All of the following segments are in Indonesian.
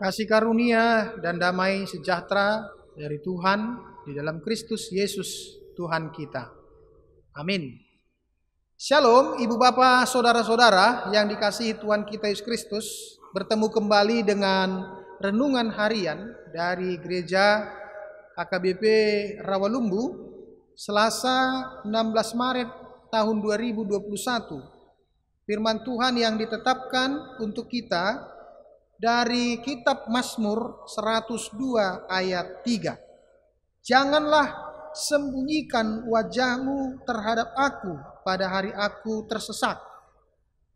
Kasih karunia dan damai sejahtera dari Tuhan di dalam Kristus Yesus Tuhan kita. Amin. Shalom Ibu Bapak Saudara-saudara yang dikasihi Tuhan kita Yesus Kristus. Bertemu kembali dengan renungan harian dari Gereja AKBP Rawalumbu Selasa 16 Maret tahun 2021. Firman Tuhan yang ditetapkan untuk kita dari kitab Mazmur 102 ayat 3. Janganlah sembunyikan wajahmu terhadap aku pada hari aku tersesat.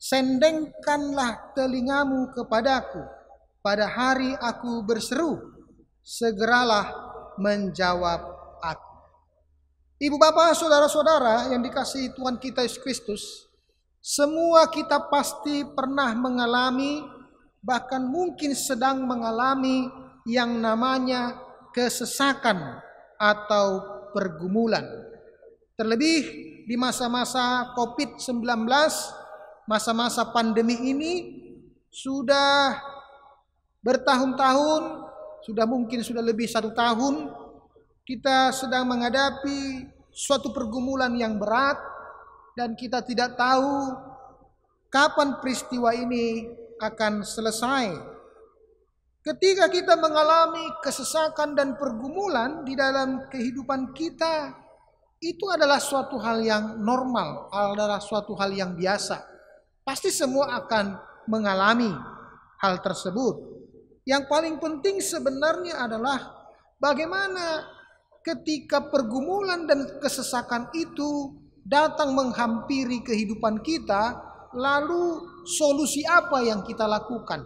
Sendengkanlah telingamu kepadaku pada hari aku berseru. Segeralah menjawab aku. Ibu bapak saudara-saudara yang dikasihi Tuhan kita Yesus Kristus, semua kita pasti pernah mengalami, bahkan mungkin sedang mengalami yang namanya kesesakan atau pergumulan. Terlebih di masa-masa COVID-19, masa-masa pandemi ini sudah bertahun-tahun, mungkin sudah lebih 1 tahun, kita sedang menghadapi suatu pergumulan yang berat dan kita tidak tahu kapan peristiwa ini akan selesai. Ketika kita mengalami kesesakan dan pergumulan di dalam kehidupan kita, itu adalah suatu hal yang normal, adalah suatu hal yang biasa. Pasti semua akan mengalami hal tersebut. Yang paling penting sebenarnya adalah bagaimana ketika pergumulan dan kesesakan itu datang menghampiri kehidupan kita, lalu solusi apa yang kita lakukan?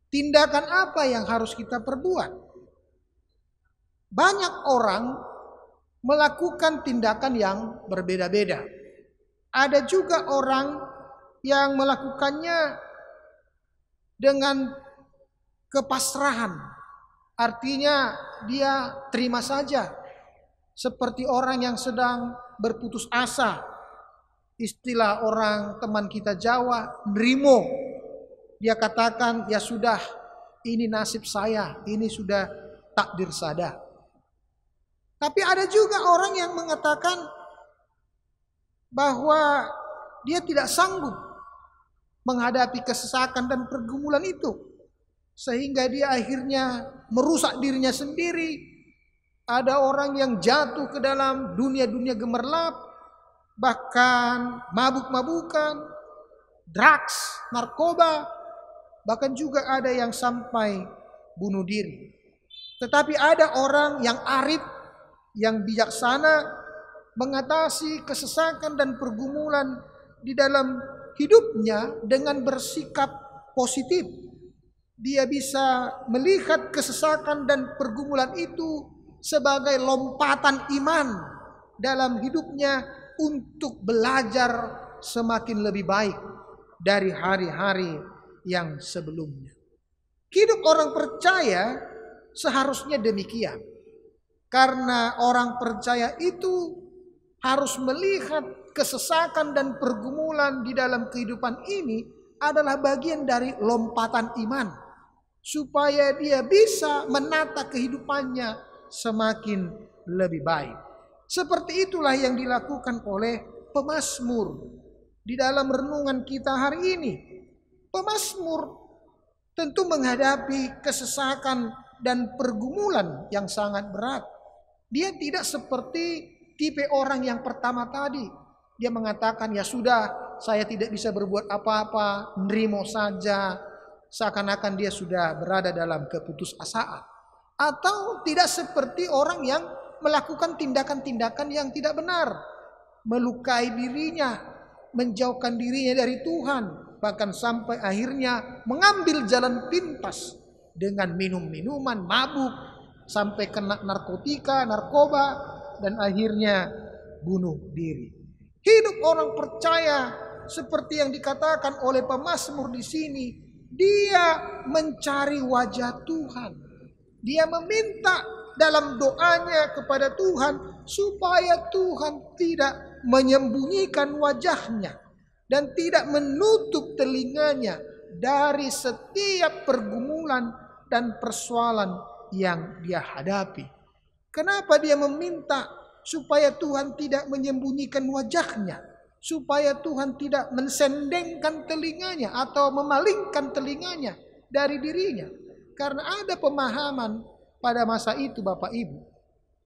Tindakan apa yang harus kita perbuat? Banyak orang melakukan tindakan yang berbeda-beda. Ada juga orang yang melakukannya dengan kepasrahan. Artinya dia terima saja. Seperti orang yang sedang berputus asa. Istilah orang teman kita Jawa, nrimo. Dia katakan, ya sudah, ini nasib saya, ini sudah takdir saya. Tapi ada juga orang yang mengatakan bahwa dia tidak sanggup menghadapi kesesakan dan pergumulan itu. Sehingga dia akhirnya merusak dirinya sendiri. Ada orang yang jatuh ke dalam dunia-dunia gemerlap, bahkan mabuk-mabukan, drugs, narkoba, bahkan juga ada yang sampai bunuh diri. Tetapi ada orang yang arif, yang bijaksana, mengatasi kesesakan dan pergumulan di dalam hidupnya dengan bersikap positif. Dia bisa melihat kesesakan dan pergumulan itu sebagai lompatan iman, dalam hidupnya untuk belajar semakin lebih baik dari hari-hari yang sebelumnya. Hidup orang percaya seharusnya demikian. Karena orang percaya itu harus melihat kesesakan dan pergumulan di dalam kehidupan ini adalah bagian dari lompatan iman. Supaya dia bisa menata kehidupannya semakin lebih baik. Seperti itulah yang dilakukan oleh pemazmur di dalam renungan kita hari ini. Pemazmur tentu menghadapi kesesakan dan pergumulan yang sangat berat. Dia tidak seperti tipe orang yang pertama tadi. Dia mengatakan, ya sudah, saya tidak bisa berbuat apa-apa, nerimo saja. Seakan-akan dia sudah berada dalam keputusasaan. Atau tidak seperti orang yang melakukan tindakan-tindakan yang tidak benar. Melukai dirinya, menjauhkan dirinya dari Tuhan. Bahkan sampai akhirnya mengambil jalan pintas dengan minum-minuman, mabuk, sampai kena narkotika, narkoba, dan akhirnya bunuh diri. Hidup orang percaya seperti yang dikatakan oleh pemazmur di sini, dia mencari wajah Tuhan. Dia meminta dalam doanya kepada Tuhan supaya Tuhan tidak menyembunyikan wajahnya dan tidak menutup telinganya dari setiap pergumulan dan persoalan yang dia hadapi. Kenapa dia meminta supaya Tuhan tidak menyembunyikan wajahnya, supaya Tuhan tidak mensendengkan telinganya atau memalingkan telinganya dari dirinya? Karena ada pemahaman pada masa itu, Bapak Ibu,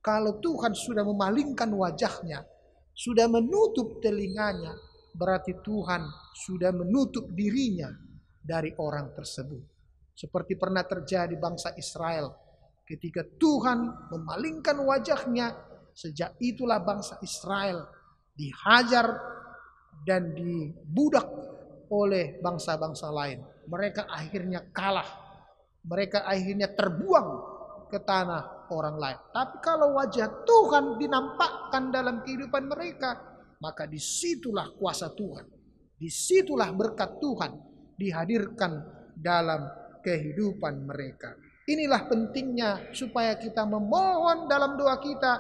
kalau Tuhan sudah memalingkan wajahnya, sudah menutup telinganya, berarti Tuhan sudah menutup dirinya dari orang tersebut. Seperti pernah terjadi bangsa Israel. Ketika Tuhan memalingkan wajahnya, sejak itulah bangsa Israel dihajar dan dibudak oleh bangsa-bangsa lain. Mereka akhirnya kalah. Mereka akhirnya terbuang ke tanah orang lain. Tapi kalau wajah Tuhan dinampakkan dalam kehidupan mereka, maka disitulah kuasa Tuhan. Disitulah berkat Tuhan dihadirkan dalam kehidupan mereka. Inilah pentingnya supaya kita memohon dalam doa kita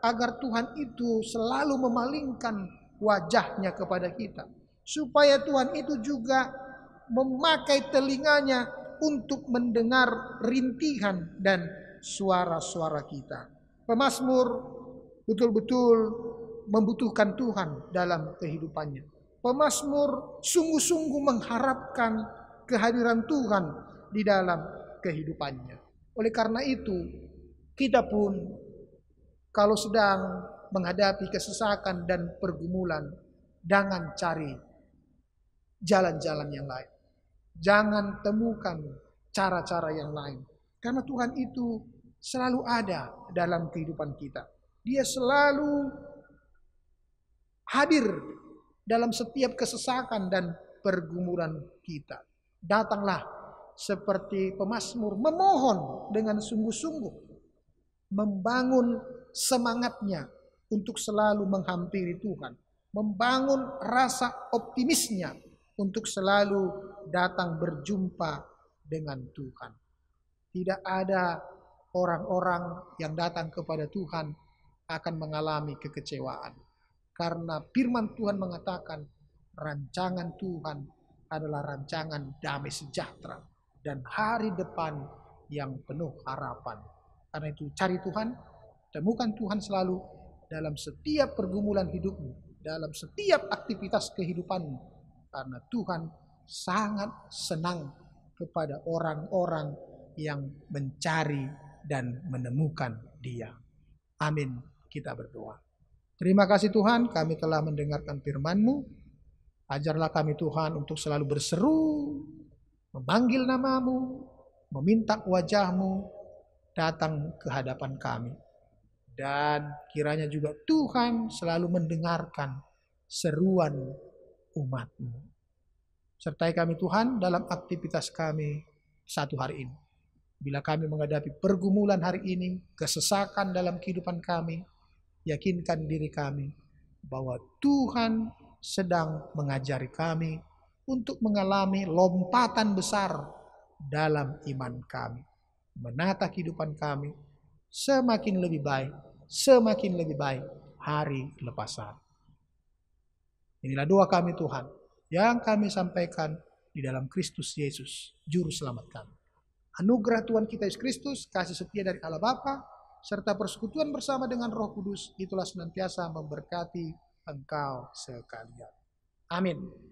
agar Tuhan itu selalu memalingkan wajahnya kepada kita. Supaya Tuhan itu juga memakai telinganya untuk mendengar rintihan dan suara-suara kita. Pemazmur betul-betul membutuhkan Tuhan dalam kehidupannya. Pemazmur sungguh-sungguh mengharapkan kehadiran Tuhan di dalam kehidupannya. Oleh karena itu, kita pun kalau sedang menghadapi kesesakan dan pergumulan, jangan cari jalan-jalan yang lain. Jangan temukan cara-cara yang lain. Karena Tuhan itu selalu ada dalam kehidupan kita. Dia selalu hadir dalam setiap kesesakan dan pergumulan kita. Datanglah seperti pemazmur, memohon dengan sungguh-sungguh, membangun semangatnya untuk selalu menghampiri Tuhan, membangun rasa optimisnya untuk selalu datang berjumpa dengan Tuhan. Tidak ada orang-orang yang datang kepada Tuhan akan mengalami kekecewaan. Karena firman Tuhan mengatakan rancangan Tuhan adalah rancangan damai sejahtera dan hari depan yang penuh harapan. Karena itu cari Tuhan, temukan Tuhan selalu dalam setiap pergumulan hidupmu, dalam setiap aktivitas kehidupanmu. Karena Tuhan sangat senang kepada orang-orang yang mencari dan menemukan Dia. Amin. Kita berdoa. Terima kasih Tuhan, kami telah mendengarkan firman-Mu. Ajarlah kami Tuhan untuk selalu berseru, memanggil nama-Mu, meminta wajah-Mu datang ke hadapan kami. Dan kiranya juga Tuhan selalu mendengarkan seruan umat-Mu. Sertai kami Tuhan dalam aktivitas kami satu hari ini. Bila kami menghadapi pergumulan hari ini, kesesakan dalam kehidupan kami, yakinkan diri kami bahwa Tuhan sedang mengajari kami untuk mengalami lompatan besar dalam iman kami. Menata kehidupan kami semakin lebih baik hari lepas hari. Inilah doa kami Tuhan yang kami sampaikan di dalam Kristus Yesus, Juru Selamat kami. Anugerah Tuhan kita Yesus Kristus, kasih setia dari Allah Bapa, serta persekutuan bersama dengan Roh Kudus, itulah senantiasa memberkati engkau sekalian. Amin.